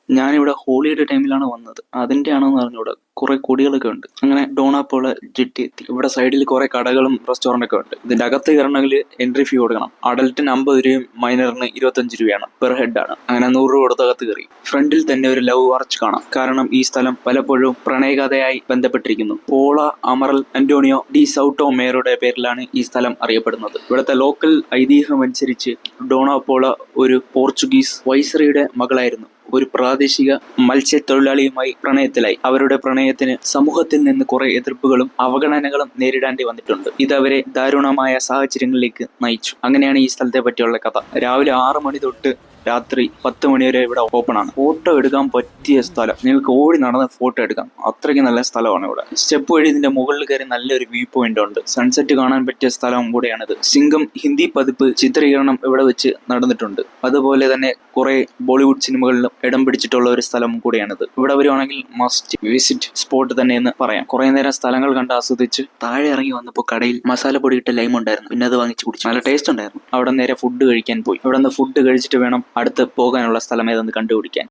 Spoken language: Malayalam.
ഞാനിവിടെ ഹോളിയുടെ ടൈമിലാണ് വന്നത്. അതിന്റെ ആണോന്ന് അറിഞ്ഞൂടാ. കുറെ കൊടികളൊക്കെ ഉണ്ട്. അങ്ങനെ ഡോണാപ്പോള ജെട്ടി എത്തി. ഇവിടെ സൈഡിൽ കുറെ കടകളും റെസ്റ്റോറന്റ് ഒക്കെ ഉണ്ട്. ഇതിന്റെ അകത്ത് കയറണമെങ്കിൽ എൻട്രി ഫീ കൊടുക്കണം. അഡൽറ്റിന് 50 രൂപയും മൈനറിന് 25 രൂപയാണ് പെർ ഹെഡ് ആണ്. അങ്ങനെ 100 രൂപ കൊടുത്ത് അകത്ത് കയറി. ഫ്രണ്ടിൽ തന്നെ ഒരു ലവ് ആർച്ച് കാണാം. കാരണം ഈ സ്ഥലം പലപ്പോഴും പ്രണയകഥയായി ബന്ധപ്പെട്ടിരിക്കുന്നു. പോള അമറൽ അന്റോണിയോ ഡി സൗട്ടോ മേയറുടെ പേരിലാണ് ഈ സ്ഥലം അറിയപ്പെടുന്നത്. ഇവിടുത്തെ ലോക്കൽ ഐതിഹ്യം അനുസരിച്ച് ഡോണാപ്പോള ഒരു പോർച്ചുഗീസ് വൈസ്രയുടെ മകളായിരുന്നു. ഒരു പ്രാദേശിക മത്സ്യത്തൊഴിലാളിയുമായി പ്രണയത്തിലായി. അവരുടെ പ്രണയത്തിന് സമൂഹത്തിൽ നിന്ന് കുറെ എതിർപ്പുകളും അവഗണനകളും നേരിടേണ്ടി വന്നിട്ടുണ്ട്. ഇത് അവരെ ദാരുണമായ സാഹചര്യങ്ങളിലേക്ക് നയിച്ചു. അങ്ങനെയാണ് ഈ സ്ഥലത്തെ പറ്റിയുള്ള കഥ. രാവിലെ 6 മണി തൊട്ട് രാത്രി 10 മണി വരെ ഇവിടെ ഓപ്പൺ ആണ്. ഫോട്ടോ എടുക്കാൻ പറ്റിയ സ്ഥലം. നിങ്ങൾക്ക് ഓടി നടന്ന് ഫോട്ടോ എടുക്കാം. അത്രയ്ക്ക് നല്ല സ്ഥലമാണ് ഇവിടെ. സ്റ്റെപ്പ് വഴി ഇതിന്റെ മുകളിൽ കയറി നല്ലൊരു വ്യൂ പോയിന്റ് ഉണ്ട്. സൺസെറ്റ് കാണാൻ പറ്റിയ സ്ഥലവും കൂടെയാണിത്. സിംഗം ഹിന്ദി പതിപ്പ് ചിത്രീകരണം ഇവിടെ വെച്ച് നടന്നിട്ടുണ്ട്. അതുപോലെ തന്നെ കുറെ ബോളിവുഡ് സിനിമകളിലും ഇടം പിടിച്ചിട്ടുള്ള ഒരു സ്ഥലം കൂടെയാണിത്. ഇവിടെ വരുവാണെങ്കിൽ മസ്റ്റ് വിസിറ്റ് സ്പോട്ട് തന്നെ എന്ന് പറയാം. കുറെ നേരം സ്ഥലങ്ങൾ കണ്ട് ആസ്വദിച്ച് താഴെ ഇറങ്ങി വന്നപ്പോൾ കടയിൽ മസാല പൊടിയിട്ട ലൈം ഉണ്ടായിരുന്നു. പിന്നെ അത് വാങ്ങിച്ച് കുടിച്ചു. നല്ല ടേസ്റ്റ് ഉണ്ടായിരുന്നു. അവിടെ നേരെ ഫുഡ് കഴിക്കാൻ പോയി. ഇവിടെ നിന്ന് ഫുഡ് കഴിച്ചിട്ട് വേണം അടുത്ത് പോകാനുള്ള സ്ഥലം ഏതെന്ന് കണ്ടുപിടിക്കാൻ.